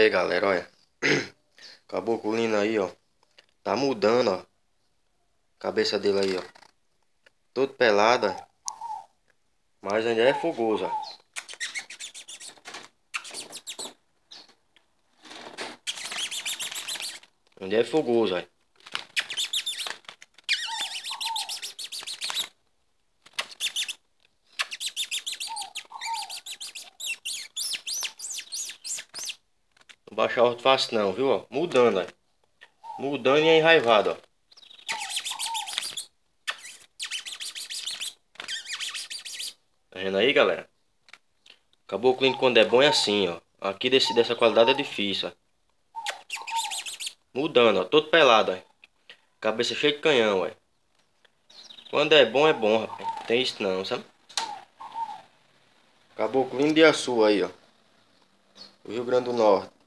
aí, galera, olha. Caboclo aí, ó. Tá mudando, ó. Cabeça dele aí, ó. Todo pelado, ó. Mas ainda é fogoso, ó. Ainda é fogoso, ó. Não baixa alto fácil não, viu, ó. Mudando, ó. Mudando e é enraivado, ó. Tá vendo aí, galera? Caboclo quando é bom é assim, ó. Aqui dessa qualidade é difícil, ó. Mudando, ó. Todo pelado, ó. Cabeça cheia de canhão, ó. Quando é bom, rapaz. Tem isso não, sabe? Caboclo de Açu aí, ó. O Rio Grande do Norte.